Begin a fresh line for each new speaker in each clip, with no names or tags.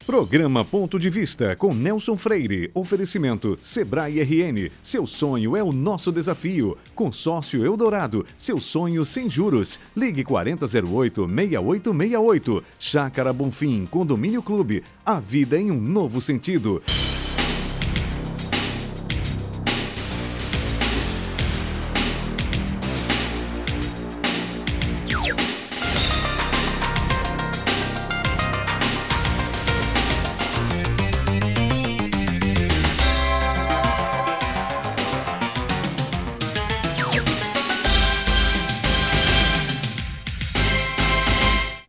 Programa Ponto de Vista com Nelson Freire. Oferecimento Sebrae RN. Seu sonho é o nosso desafio. Consórcio Eldorado. Seu sonho sem juros. Ligue 4008-6868. Chácara Bonfim. Condomínio Clube. A vida em um novo sentido.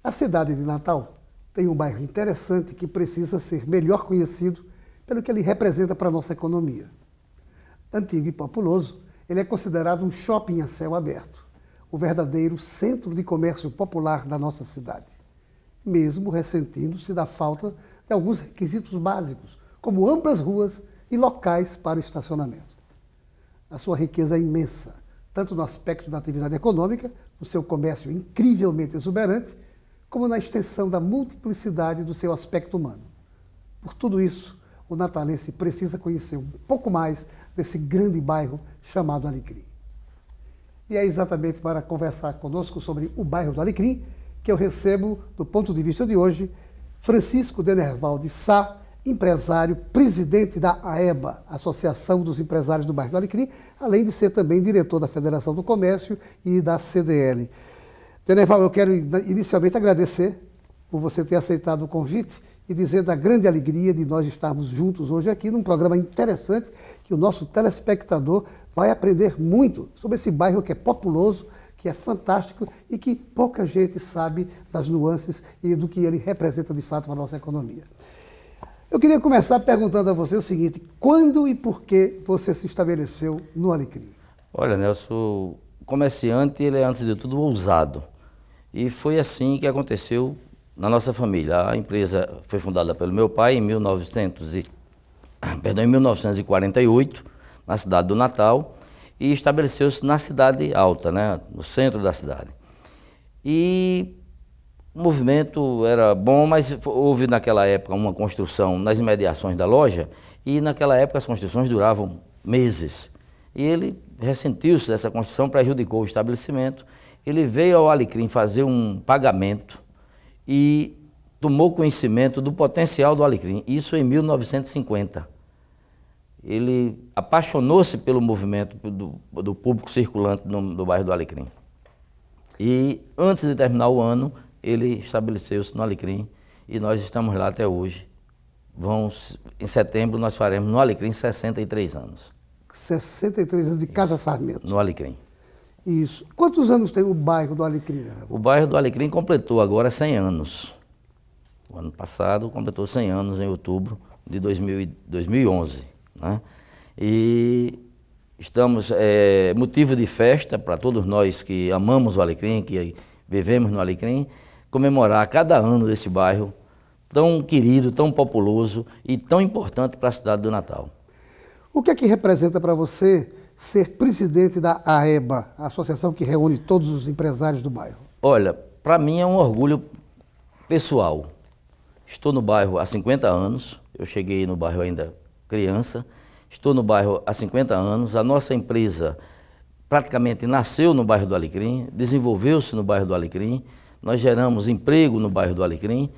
A cidade de Natal tem um bairro interessante que precisa ser melhor conhecido pelo que ele representa para a nossa economia. Antigo e populoso, ele é considerado um shopping a céu aberto, o verdadeiro centro de comércio popular da nossa cidade, mesmo ressentindo-se da falta de alguns requisitos básicos, como amplas ruas e locais para estacionamento. A sua riqueza é imensa, tanto no aspecto da atividade econômica, no seu comércio incrivelmente exuberante, como na extensão da multiplicidade do seu aspecto humano. Por tudo isso, o natalense precisa conhecer um pouco mais desse grande bairro chamado Alecrim. E é exatamente para conversar conosco sobre o bairro do Alecrim que eu recebo, do ponto de vista de hoje, Francisco Denerval de Sá, empresário, presidente da AEBA, Associação dos Empresários do Bairro do Alecrim, além de ser também diretor da Federação do Comércio e da CDL. Denerval, eu quero inicialmente agradecer por você ter aceitado o convite e dizer da grande alegria de nós estarmos juntos hoje aqui num programa interessante que o nosso telespectador vai aprender muito sobre esse bairro que é populoso, que é fantástico e que pouca gente sabe das nuances e do que ele representa de fato para a nossa economia. Eu queria começar perguntando a você o seguinte: quando e por que você se estabeleceu no Alecrim?
Olha, Nelson, o comerciante ele é, antes de tudo, ousado. E foi assim que aconteceu na nossa família. A empresa foi fundada pelo meu pai em 1948, na cidade do Natal, e estabeleceu-se na cidade alta, né, no centro da cidade. E o movimento era bom, mas houve naquela época uma construção nas imediações da loja, e naquela época as construções duravam meses. E ele ressentiu-se dessa construção, prejudicou o estabelecimento. Ele veio ao Alecrim fazer um pagamento e tomou conhecimento do potencial do Alecrim, isso em 1950. Ele apaixonou-se pelo movimento do público circulante do bairro do Alecrim. E antes de terminar o ano, ele estabeleceu-se no Alecrim e nós estamos lá até hoje. Em setembro nós faremos no Alecrim 63 anos.
63 anos de Casa Sarmento.
No Alecrim.
Isso. Quantos anos tem o bairro do Alecrim?
O bairro do Alecrim completou agora 100 anos. O ano passado completou 100 anos em outubro de 2011. Né? E estamos, motivo de festa para todos nós que amamos o Alecrim, que vivemos no Alecrim, comemorar cada ano desse bairro tão querido, tão populoso e tão importante para a cidade do Natal.
O que é que representa para você ser presidente da AEBA, a associação que reúne todos os empresários do bairro?
Olha, para mim é um orgulho pessoal. Estou no bairro há 50 anos, eu cheguei no bairro ainda criança, estou no bairro há 50 anos, a nossa empresa praticamente nasceu no bairro do Alecrim, desenvolveu-se no bairro do Alecrim, nós geramos emprego no bairro do Alecrim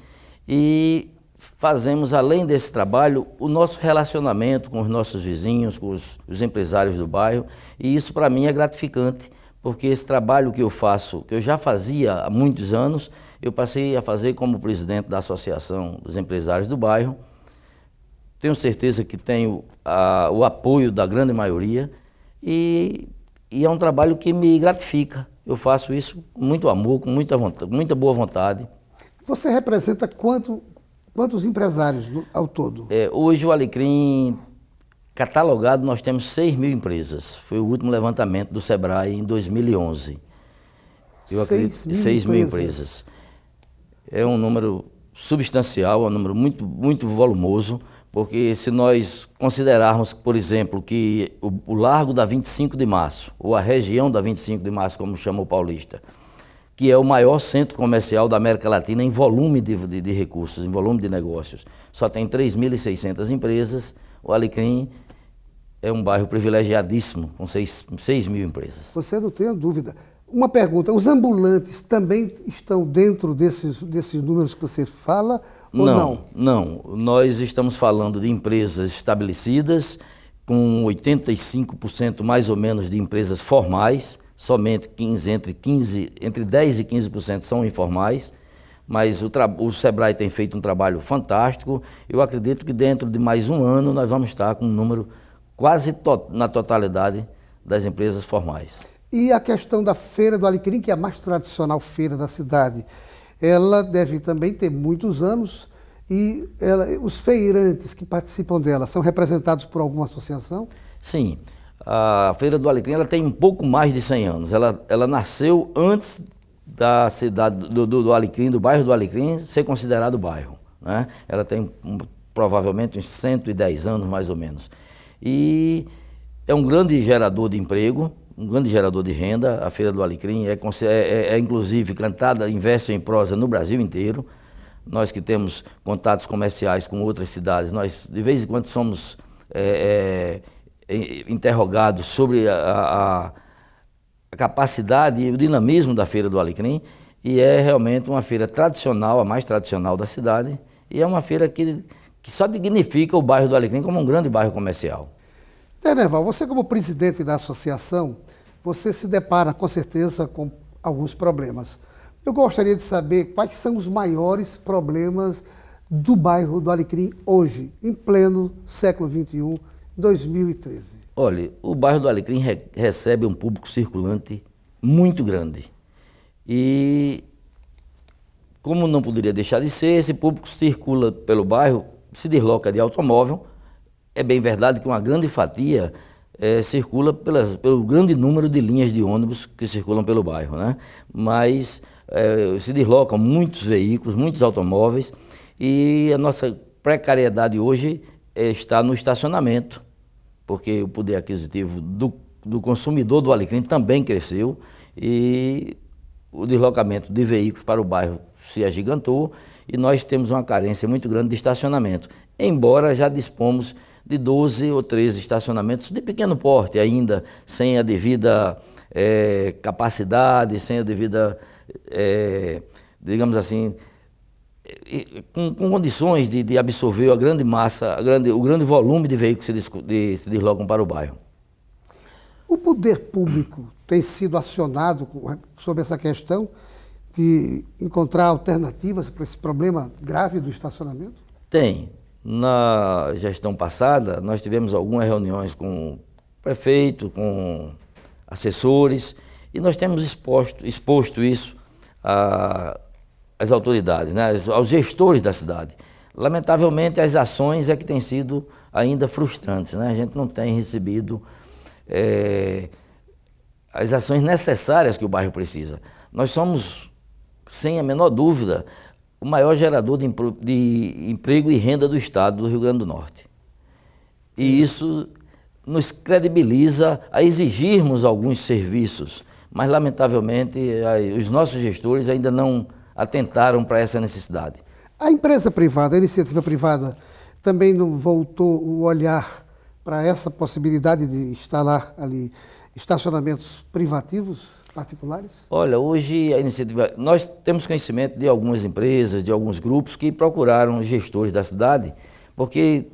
e fazemos, além desse trabalho, o nosso relacionamento com os nossos vizinhos, com os empresários do bairro, e isso para mim é gratificante, porque esse trabalho que eu faço, que eu já fazia há muitos anos, eu passei a fazer como presidente da Associação dos Empresários do Bairro. Tenho certeza que tenho o apoio da grande maioria e é um trabalho que me gratifica. Eu faço isso com muito amor, com muita vontade, muita boa vontade.
Você representa quantos empresários ao todo?
Hoje o Alecrim, catalogado, nós temos 6.000 empresas. Foi o último levantamento do Sebrae em 2011. 6.000 empresas. É um número substancial, é um número muito, muito volumoso, porque se nós considerarmos, por exemplo, que o Largo da 25 de Março, ou a região da 25 de Março, como chama o paulista, que é o maior centro comercial da América Latina em volume de recursos, em volume de negócios. Só tem 3.600 empresas. O Alecrim é um bairro privilegiadíssimo, com 6 mil empresas.
Você não tem dúvida. Uma pergunta, os ambulantes também estão dentro desses números que você fala ou não?
Não, nós estamos falando de empresas estabelecidas, com 85% mais ou menos de empresas formais, somente entre 10% e 15% são informais, mas o Sebrae tem feito um trabalho fantástico. Eu acredito que dentro de mais um ano nós vamos estar com um número quase na totalidade das empresas formais.
E a questão da Feira do Alecrim, que é a mais tradicional feira da cidade, ela deve também ter muitos anos e os feirantes que participam dela são representados por alguma associação?
Sim, a Feira do Alecrim ela tem um pouco mais de 100 anos. Ela nasceu antes da cidade do Alecrim, do bairro do Alecrim, ser considerado bairro, né? Ela tem provavelmente uns 110 anos mais ou menos. E é um grande gerador de emprego, um grande gerador de renda. A Feira do Alecrim é inclusive cantada em verso e em prosa no Brasil inteiro. Nós que temos contatos comerciais com outras cidades, nós de vez em quando somos interrogados sobre a capacidade e o dinamismo da Feira do Alecrim, e é realmente uma feira tradicional, a mais tradicional da cidade, e é uma feira que só dignifica o bairro do Alecrim como um grande bairro comercial.
Nerval, você como presidente da associação, você se depara com certeza com alguns problemas. Eu gostaria de saber quais são os maiores problemas do bairro do Alecrim hoje, em pleno século XXI, 2013.
Olha, o bairro do Alecrim recebe um público circulante muito grande. E, como não poderia deixar de ser, esse público circula pelo bairro, se desloca de automóvel. É bem verdade que uma grande fatia circula pelo grande número de linhas de ônibus que circulam pelo bairro, né? Mas se deslocam muitos veículos, muitos automóveis, e a nossa precariedade hoje está no estacionamento, porque o poder aquisitivo do consumidor do Alecrim também cresceu e o deslocamento de veículos para o bairro se agigantou e nós temos uma carência muito grande de estacionamento, embora já dispomos de 12 ou 13 estacionamentos de pequeno porte ainda, sem a devida capacidade, sem a devida, digamos assim, com condições de absorver a grande massa, o grande volume de veículos que se deslocam para o bairro.
O poder público tem sido acionado sobre essa questão de encontrar alternativas para esse problema grave do estacionamento? Tem.
Na gestão passada, nós tivemos algumas reuniões com o prefeito, com assessores, e nós temos exposto isso às autoridades, né, aos gestores da cidade. Lamentavelmente, as ações é que têm sido ainda frustrantes, né? A gente não tem recebido as ações necessárias que o bairro precisa. Nós somos, sem a menor dúvida, o maior gerador de emprego e renda do estado do Rio Grande do Norte. E isso nos credibiliza a exigirmos alguns serviços, mas lamentavelmente os nossos gestores ainda não atentaram para essa necessidade.
A empresa privada, a iniciativa privada, também não voltou o olhar para essa possibilidade de instalar ali estacionamentos privativos? Particulares?
Olha, hoje a iniciativa, nós temos conhecimento de algumas empresas, de alguns grupos que procuraram gestores da cidade, porque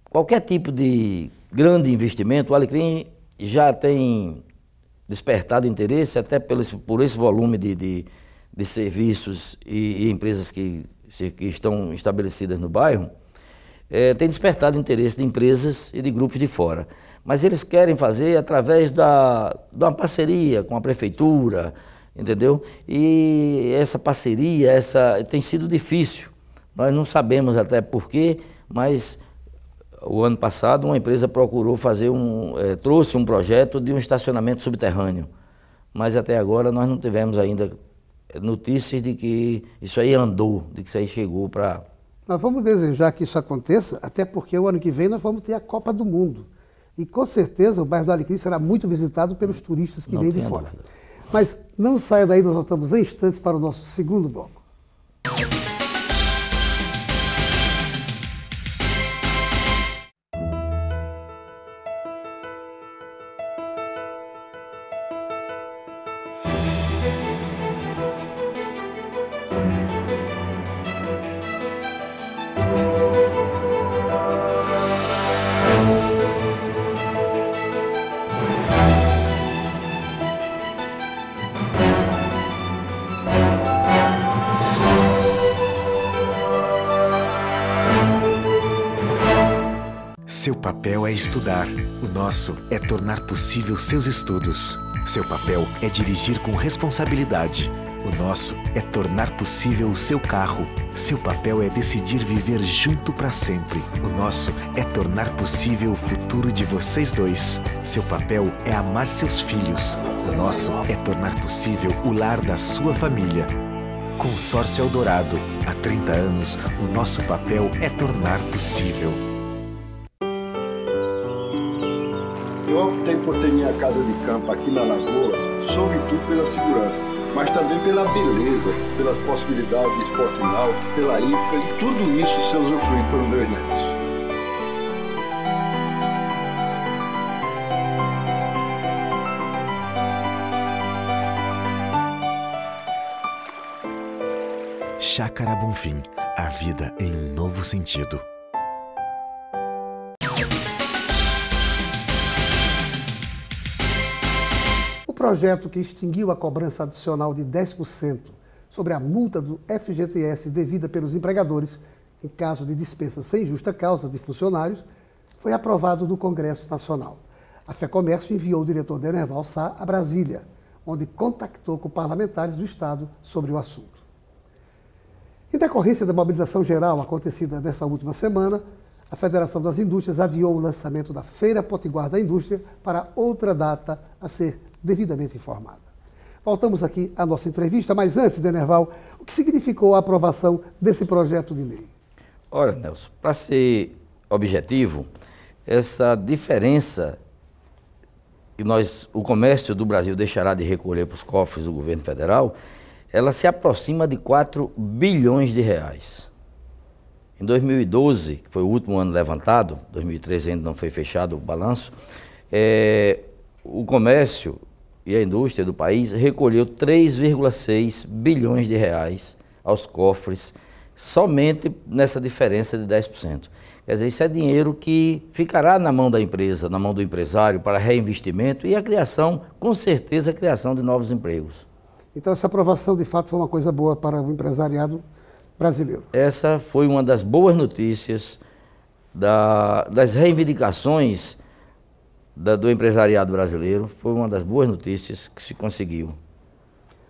qualquer tipo de grande investimento, o Alecrim já tem despertado interesse, até por esse volume de serviços e empresas que estão estabelecidas no bairro, tem despertado interesse de empresas e de grupos de fora. Mas eles querem fazer através de uma parceria com a prefeitura, entendeu? E essa parceria tem sido difícil. Nós não sabemos até porquê, mas o ano passado uma empresa procurou trouxe um projeto de um estacionamento subterrâneo. Mas até agora nós não tivemos ainda notícias de que isso aí andou, de que isso aí chegou para...
Nós vamos desejar que isso aconteça, até porque o ano que vem nós vamos ter a Copa do Mundo. E com certeza o bairro do Alecrim será muito visitado pelos turistas que vêm de fora. Mas não saia daí, nós voltamos em instantes para o nosso segundo bloco.
Seu papel é estudar. O nosso é tornar possível seus estudos. Seu papel é dirigir com responsabilidade. O nosso é tornar possível o seu carro. Seu papel é decidir viver junto para sempre. O nosso é tornar possível o futuro de vocês dois. Seu papel é amar seus filhos. O nosso é tornar possível o lar da sua família. Consórcio Eldorado. Há 30 anos, o nosso papel é tornar possível.
Eu optei por ter minha casa de campo aqui na Lagoa, sobretudo pela segurança, mas também pela beleza, pelas possibilidades de esporte náutico, pela hípica e tudo isso ser usufruído pelos meus netos.
Chácara Bonfim, a vida em um novo sentido.
O projeto que extinguiu a cobrança adicional de 10% sobre a multa do FGTS devida pelos empregadores em caso de dispensa sem justa causa de funcionários foi aprovado no Congresso Nacional. A FEComércio enviou o diretor Denerval Sá a Brasília, onde contactou com parlamentares do Estado sobre o assunto. Em decorrência da mobilização geral acontecida nesta última semana, a Federação das Indústrias adiou o lançamento da Feira Potiguar da Indústria para outra data a ser devidamente informada. Voltamos aqui à nossa entrevista, mas antes, Denerval, o que significou a aprovação desse projeto de lei?
Ora, Nelson, para ser objetivo, essa diferença que o comércio do Brasil deixará de recolher para os cofres do governo federal, ela se aproxima de 4 bilhões de reais. Em 2012, que foi o último ano levantado, 2013 ainda não foi fechado o balanço, o comércio e a indústria do país recolheu 3,6 bilhões de reais aos cofres, somente nessa diferença de 10%. Quer dizer, isso é dinheiro que ficará na mão da empresa, na mão do empresário, para reinvestimento e a criação, com certeza, a criação de novos empregos.
Então, essa aprovação, de fato, foi uma coisa boa para o empresariado brasileiro.
Essa foi uma das boas notícias das reivindicações do empresariado brasileiro. Foi uma das boas notícias que se conseguiu.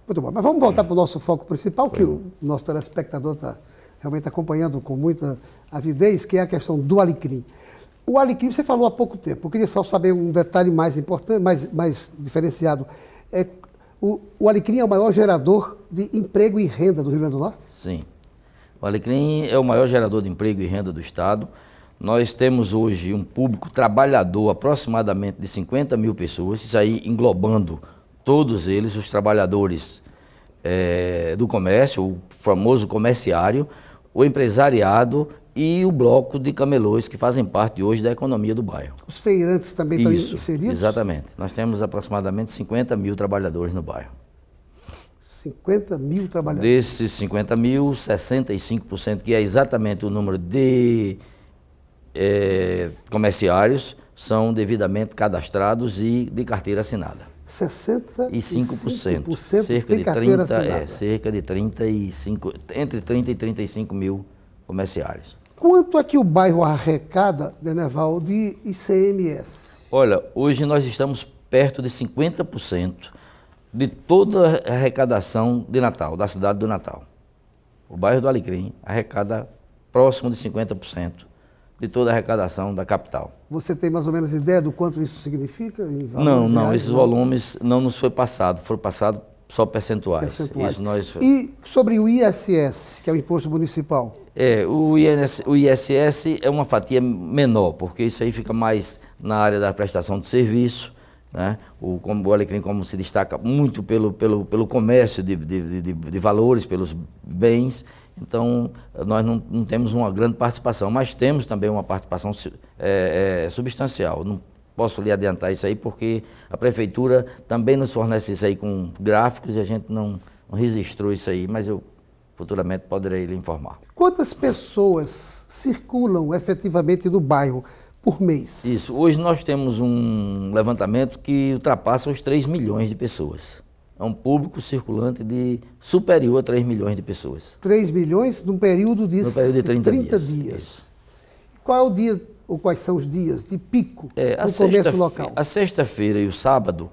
Muito bom, mas vamos voltar para o nosso foco principal, que o nosso telespectador está realmente acompanhando com muita avidez, que é a questão do alecrim. O alecrim, você falou há pouco tempo, eu queria só saber um detalhe mais importante, mais diferenciado. O alecrim é o maior gerador de emprego e renda do Rio Grande do Norte?
Sim. O alecrim é o maior gerador de emprego e renda do Estado. Nós temos hoje um público trabalhador aproximadamente de 50 mil pessoas, isso aí englobando todos eles, os trabalhadores do comércio, o famoso comerciário, o empresariado e o bloco de camelôs que fazem parte hoje da economia do bairro.
Os feirantes também estão inseridos?
Exatamente. Nós temos aproximadamente 50 mil trabalhadores no bairro.
50 mil trabalhadores?
Desses 50 mil, 65%, que é exatamente o número de comerciários, são devidamente cadastrados e de carteira assinada.
65%
cerca
tem
de
carteira
30,
assinada.
cerca de 35, entre 30 e 35 mil comerciários.
Quanto é que o bairro arrecada, Denerval, de ICMS?
Olha, hoje nós estamos perto de 50% de toda a arrecadação de Natal, da cidade do Natal. O bairro do Alecrim arrecada próximo de 50% de toda a arrecadação da capital.
Você tem mais ou menos ideia do quanto isso significa?
Não, esses volumes não nos foi passado, foram passados só percentuais. Isso
E sobre o ISS, que é o imposto municipal?
O ISS é uma fatia menor, porque isso aí fica mais na área da prestação de serviço, né? O Alecrim como se destaca muito pelo comércio de valores, pelos bens. Então, nós não temos uma grande participação, mas temos também uma participação substancial. Não posso lhe adiantar isso aí, porque a Prefeitura também nos fornece isso aí com gráficos e a gente não registrou isso aí, mas eu futuramente poderei lhe informar.
Quantas pessoas circulam efetivamente no bairro por mês?
Isso. Hoje nós temos um levantamento que ultrapassa os 3 milhões de pessoas. É um público circulante superior a 3 milhões de pessoas.
3 milhões num período de
30 dias.
Isso. Qual é o dia, ou quais são os dias de pico no comércio local?
A sexta-feira e o sábado,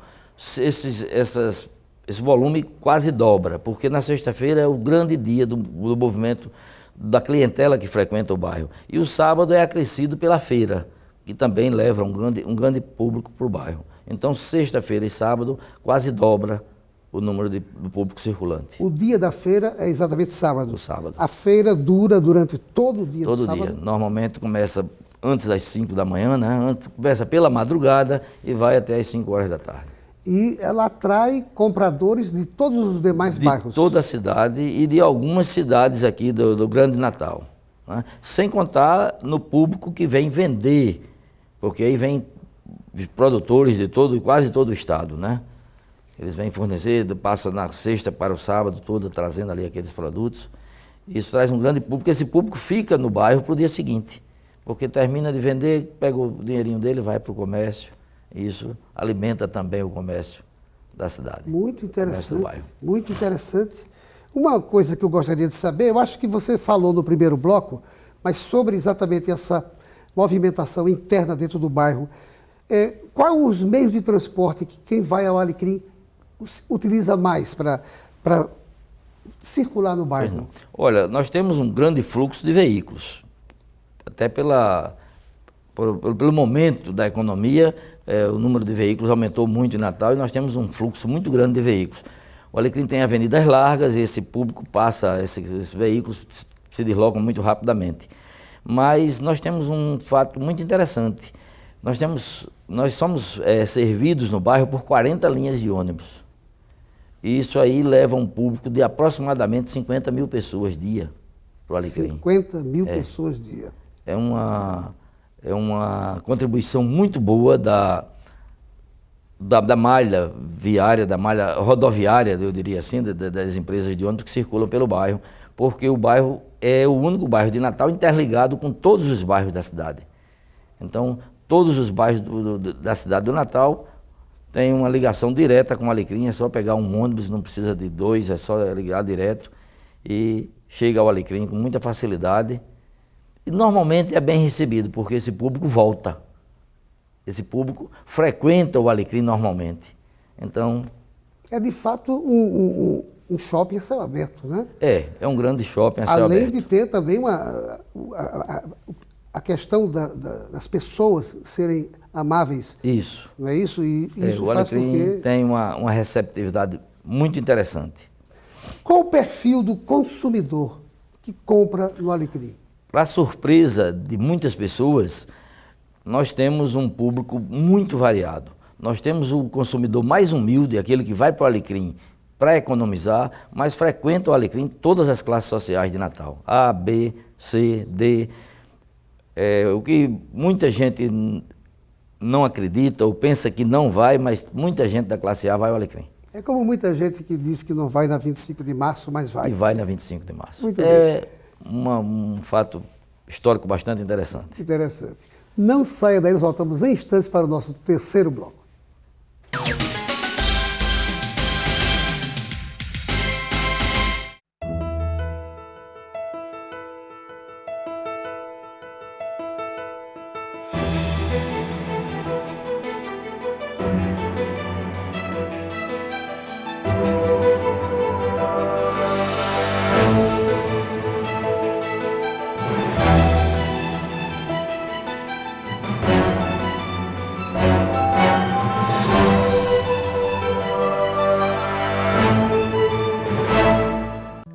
esse volume quase dobra, porque na sexta-feira é o grande dia do movimento da clientela que frequenta o bairro. E o sábado é acrescido pela feira, que também leva um grande público para o bairro. Então, sexta-feira e sábado quase dobra o número do público circulante. O
dia da feira é exatamente sábado?
O sábado.
A feira dura durante todo o dia
do sábado? Todo dia. Normalmente começa antes das 5 da manhã, né? Começa pela madrugada e vai até as 5 horas da tarde.
E ela atrai compradores de todos os demais bairros?
De toda a cidade e de algumas cidades aqui do Grande Natal, né? Sem contar no público que vem vender, porque aí vem produtores de quase todo o estado, né? Eles vêm fornecer, passa na sexta para o sábado todo, trazendo ali aqueles produtos. Isso traz um grande público. Esse público fica no bairro para o dia seguinte, porque termina de vender, pega o dinheirinho dele, vai para o comércio. Isso alimenta também o comércio da cidade.
Muito interessante, muito interessante. Uma coisa que eu gostaria de saber, eu acho que você falou no primeiro bloco, mas sobre exatamente essa movimentação interna dentro do bairro. Quais os meios de transporte que quem vai ao Alecrim utiliza mais para circular no bairro?
Olha, nós temos um grande fluxo de veículos. Até pelo momento da economia, o número de veículos aumentou muito em Natal e nós temos um fluxo muito grande de veículos. O Alecrim tem avenidas largas e esse público passa, esses veículos se deslocam muito rapidamente. Mas nós temos um fato muito interessante. Nós somos servidos no bairro por 40 linhas de ônibus. E isso aí leva um público de aproximadamente 50 mil pessoas dia para o Alecrim.
50 mil pessoas dia.
É uma contribuição muito boa da malha viária, da malha rodoviária, eu diria assim, das empresas de ônibus que circulam pelo bairro, porque o bairro é o único bairro de Natal interligado com todos os bairros da cidade. Então, todos os bairros da cidade do Natal têm uma ligação direta com o Alecrim, é só pegar um ônibus, não precisa de dois, é só ligar direto e chega ao Alecrim com muita facilidade. E normalmente é bem recebido, porque esse público volta. Esse público frequenta o Alecrim normalmente. Então...
é de fato um shopping a céu aberto, né?
É um grande shopping a céu aberto.
Além de ter também a questão das pessoas serem amáveis.
Isso.
Não é isso? E isso
o
faz
Alecrim
com que...
tem uma receptividade muito interessante.
Qual o perfil do consumidor que compra no Alecrim?
Para surpresa de muitas pessoas, nós temos um público muito variado. Nós temos o consumidor mais humilde, aquele que vai para o Alecrim para economizar, mas frequenta o Alecrim todas as classes sociais de Natal. A, B, C, D. O que muita gente não acredita ou pensa que não vai, mas muita gente da classe A vai ao Alecrim.
É como muita gente que diz que não vai na 25 de março, mas vai.
E vai na 25 de março.
Muito bem.
Um fato histórico bastante interessante.
Interessante. Não saia daí, nós voltamos em instantes para o nosso terceiro bloco.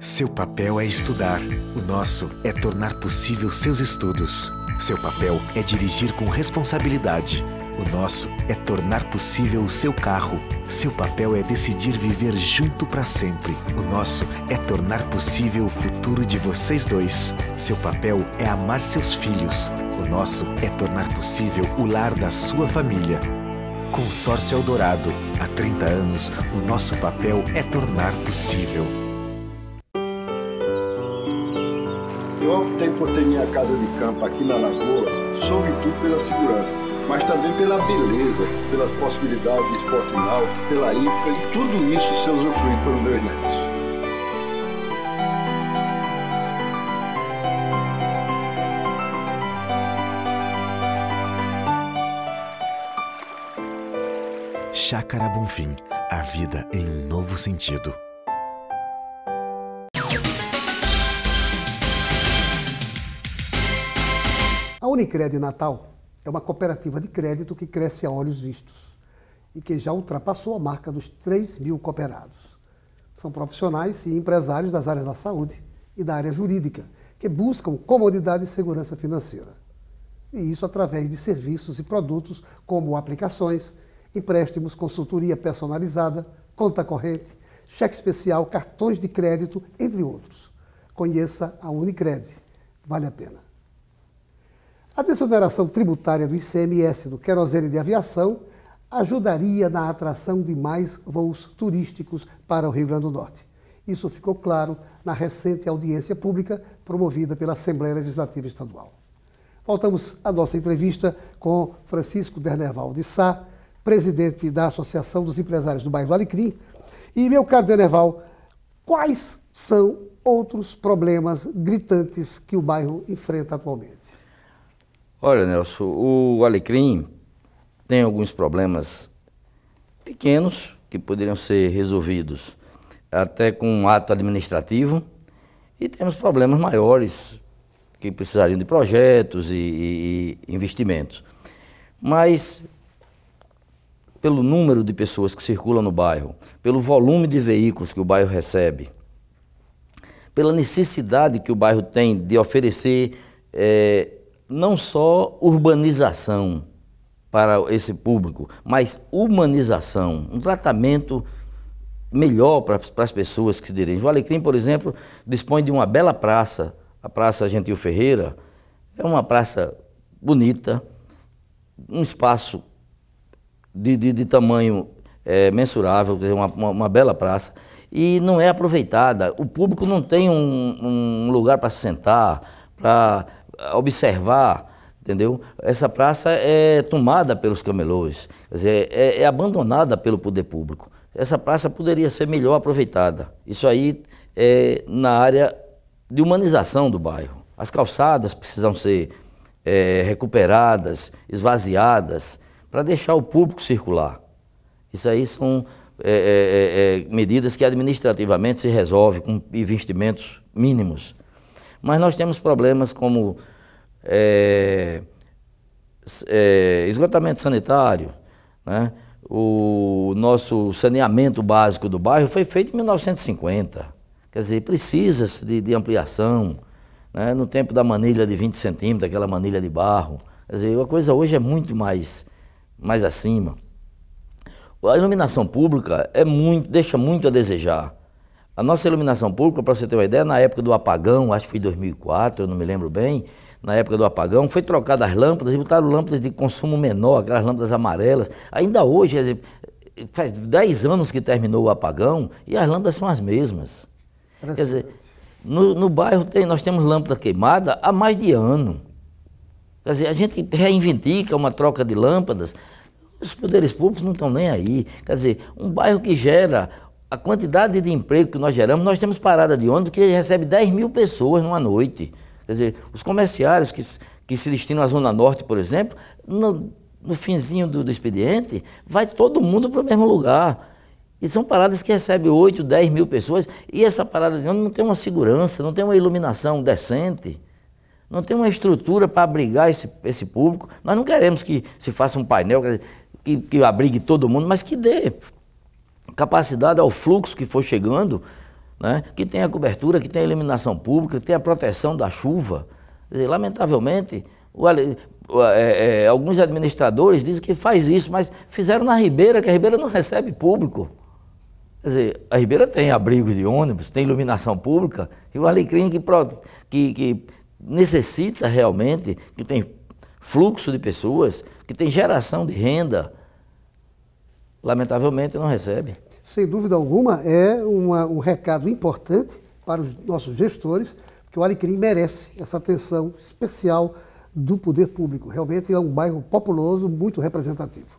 Seu papel é estudar, o nosso é tornar possível seus estudos. Seu papel é dirigir com responsabilidade, O nosso é tornar possível o seu carro. Seu papel é decidir viver junto para sempre. O nosso é tornar possível o futuro de vocês dois. Seu papel é amar seus filhos. O nosso é tornar possível o lar da sua família. Consórcio Eldorado. Há 30 anos, o nosso papel é tornar possível.
Eu optei por ter minha casa de campo aqui na Lagoa, sobretudo pela segurança, mas também pela beleza, pelas possibilidades de esporte náutico, pela hípica e tudo isso ser usufruído pelos meus netos.
Chácara Bonfim, a vida em um novo sentido.
A Unicred Natal é uma cooperativa de crédito que cresce a olhos vistos e que já ultrapassou a marca dos 3.000 cooperados. São profissionais e empresários das áreas da saúde e da área jurídica que buscam comodidade e segurança financeira. E isso através de serviços e produtos como aplicações, empréstimos, consultoria personalizada, conta corrente, cheque especial, cartões de crédito, entre outros. Conheça a Unicred. Vale a pena. A desoneração tributária do ICMS do querosene de aviação ajudaria na atração de mais voos turísticos para o Rio Grande do Norte. Isso ficou claro na recente audiência pública promovida pela Assembleia Legislativa Estadual. Voltamos à nossa entrevista com Francisco Derneval de Sá, presidente da Associação dos Empresários do Bairro do Alecrim. E, meu caro Derneval, quais são outros problemas gritantes que o bairro enfrenta atualmente?
Olha, Nelson, o Alecrim tem alguns problemas pequenos que poderiam ser resolvidos até com um ato administrativo, e temos problemas maiores que precisariam de projetos e investimentos. Mas, pelo número de pessoas que circulam no bairro, pelo volume de veículos que o bairro recebe, pela necessidade que o bairro tem de oferecer não só urbanização para esse público, mas humanização, um tratamento melhor para as pessoas que se dirigem. O Alecrim, por exemplo, dispõe de uma bela praça, a Praça Gentil Ferreira. É uma praça bonita, um espaço de tamanho mensurável, quer dizer, uma bela praça, e não é aproveitada. O público não tem um lugar para se sentar, para observar, entendeu? Essa praça é tomada pelos camelôs, quer dizer, é abandonada pelo poder público. Essa praça poderia ser melhor aproveitada. Isso aí é na área de humanização do bairro. As calçadas precisam ser recuperadas, esvaziadas, para deixar o público circular. Isso aí são medidas que administrativamente se resolvem com investimentos mínimos. Mas nós temos problemas como esgotamento sanitário, né? O nosso saneamento básico do bairro foi feito em 1950. Quer dizer, precisa de ampliação, né? No tempo da manilha de 20 centímetros, aquela manilha de barro. Quer dizer, a coisa hoje é muito mais acima. A iluminação pública deixa muito a desejar. A nossa iluminação pública, para você ter uma ideia, na época do apagão, acho que foi em 2004, eu não me lembro bem, na época do apagão, foi trocada as lâmpadas e botaram lâmpadas de consumo menor, aquelas lâmpadas amarelas. Ainda hoje, quer dizer, faz 10 anos que terminou o apagão e as lâmpadas são as mesmas. Quer dizer, no bairro nós temos lâmpada queimada há mais de ano. Quer dizer, a gente reivindica uma troca de lâmpadas, os poderes públicos não estão nem aí. Quer dizer, um bairro que gera a quantidade de emprego que nós geramos, nós temos parada de ônibus que recebe 10.000 pessoas numa noite. Quer dizer, os comerciários que se destinam à Zona Norte, por exemplo, no finzinho do expediente, vai todo mundo para o mesmo lugar. E são paradas que recebem 8, 10 mil pessoas, e essa parada de ônibus não tem uma segurança, não tem uma iluminação decente, não tem uma estrutura para abrigar esse público. Nós não queremos que se faça um painel que abrigue todo mundo, mas que dê capacidade ao fluxo que for chegando, né? Que tenha cobertura, que tenha iluminação pública, que tenha proteção da chuva. Quer dizer, lamentavelmente, alguns administradores dizem que faz isso, mas fizeram na Ribeira, que a Ribeira não recebe público. Quer dizer, a Ribeira tem abrigos de ônibus, tem iluminação pública, e o Alecrim que necessita realmente, que tem fluxo de pessoas, que tem geração de renda, lamentavelmente não recebe.
Sem dúvida alguma, é um recado importante para os nossos gestores, que o Alecrim merece essa atenção especial do poder público. Realmente é um bairro populoso, muito representativo.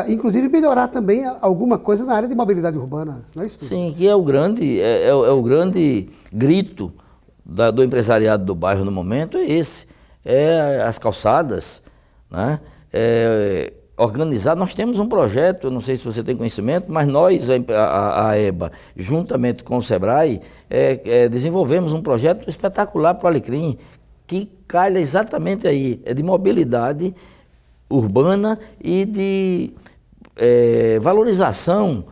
Inclusive melhorar também alguma coisa na área de mobilidade urbana, não é isso?
Sim, que é o grande grito do empresariado do bairro no momento, é esse. As calçadas, né? Organizar. Nós temos um projeto, eu não sei se você tem conhecimento, mas nós, a EBA, juntamente com o SEBRAE, desenvolvemos um projeto espetacular para o Alecrim, que calha exatamente aí, de mobilidade urbana e de valorização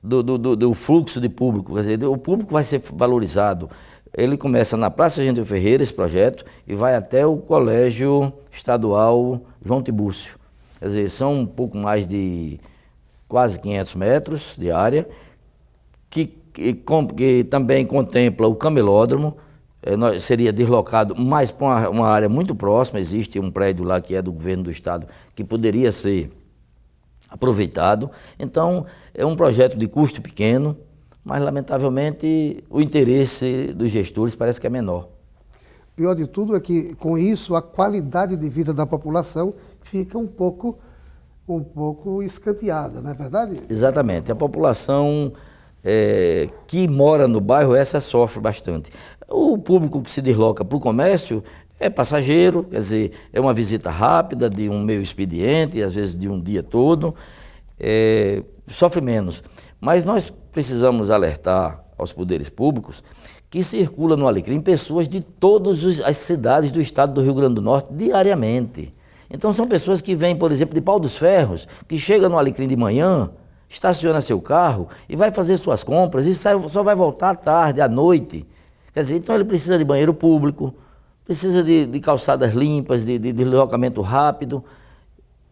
do fluxo de público. Quer dizer, o público vai ser valorizado. Ele começa na Praça Gentil Ferreira, esse projeto, e vai até o Colégio Estadual João Tibúrcio. Quer dizer, são um pouco mais de quase 500 metros de área, que também contempla o camelódromo, seria deslocado mais para uma área muito próxima. Existe um prédio lá que é do governo do estado, que poderia ser aproveitado. Então, é um projeto de custo pequeno, mas lamentavelmente o interesse dos gestores parece que é menor.
Pior de tudo é que, com isso, a qualidade de vida da população fica um pouco escanteada, não é verdade?
Exatamente. A população que mora no bairro, essa sofre bastante. O público que se desloca para o comércio é passageiro, quer dizer, é uma visita rápida de um meio expediente, às vezes de um dia todo, sofre menos. Mas nós precisamos alertar aos poderes públicos que circula no Alecrim pessoas de todas as cidades do estado do Rio Grande do Norte diariamente. Então são pessoas que vêm, por exemplo, de Pau dos Ferros, que chegam no Alecrim de manhã, estaciona seu carro e vai fazer suas compras e só vai voltar à tarde, à noite. Quer dizer, então ele precisa de banheiro público, precisa de calçadas limpas, de deslocamento rápido,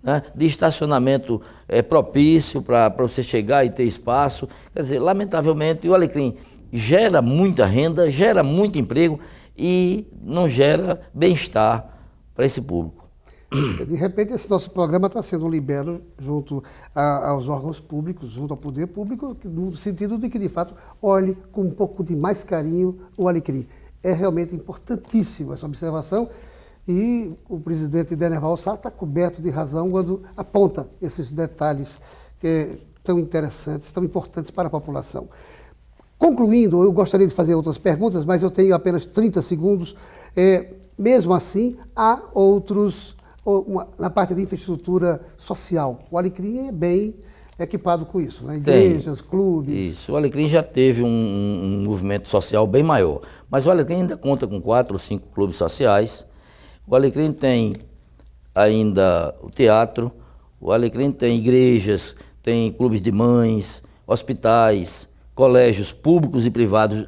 né, de estacionamento propício para você chegar e ter espaço. Quer dizer, lamentavelmente o Alecrim gera muita renda, gera muito emprego e não gera bem-estar para esse público.
De repente, esse nosso programa está sendo um libelo junto aos órgãos públicos, junto ao poder público, no sentido de que, de fato, olhe com um pouco de mais carinho o Alecrim. É realmente importantíssimo essa observação e o presidente Denerval Sá está coberto de razão quando aponta esses detalhes tão interessantes, tão importantes para a população. Concluindo, eu gostaria de fazer outras perguntas, mas eu tenho apenas 30 segundos. Mesmo assim, há outros... na parte de infraestrutura social. O Alecrim é bem equipado com isso, né? Igrejas, clubes...
Isso, o Alecrim já teve um movimento social bem maior, mas o Alecrim ainda conta com 4 ou 5 clubes sociais. O Alecrim tem ainda o teatro, o Alecrim tem igrejas, tem clubes de mães, hospitais, colégios públicos e privados,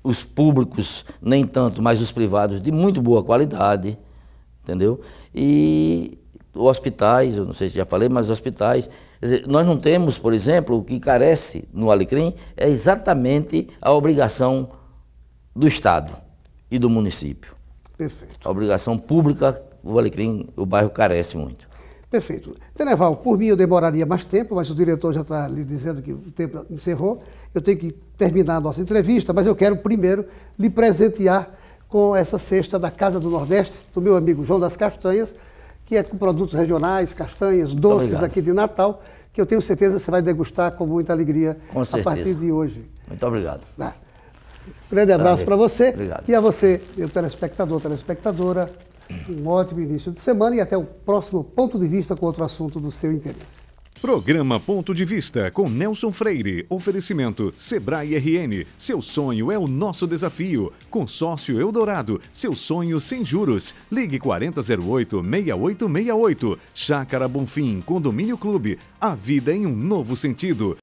os públicos nem tanto, mas os privados de muito boa qualidade, entendeu? E hospitais, eu não sei se já falei, mas hospitais, quer dizer, nós não temos, por exemplo, o que carece no Alecrim é exatamente a obrigação do Estado e do município.
Perfeito.
A obrigação pública, o Alecrim, o bairro carece muito.
Perfeito. Denerval, por mim eu demoraria mais tempo, mas o diretor já está lhe dizendo que o tempo encerrou. Eu tenho que terminar a nossa entrevista, mas eu quero primeiro lhe presentear com essa cesta da Casa do Nordeste, do meu amigo João das Castanhas, que é com produtos regionais, castanhas, doces aqui de Natal, que eu tenho certeza que você vai degustar com muita alegria a partir de hoje.
Muito obrigado.
Grande abraço para você.
Obrigado.
E a você, meu telespectador, telespectadora, um ótimo início de semana e até o próximo Ponto de Vista com outro assunto do seu interesse.
Programa Ponto de Vista com Nelson Freire. Oferecimento Sebrae RN. Seu sonho é o nosso desafio. Consórcio Eldorado. Seu sonho sem juros. Ligue 4008-6868. Chácara Bonfim. Condomínio Clube. A vida em um novo sentido.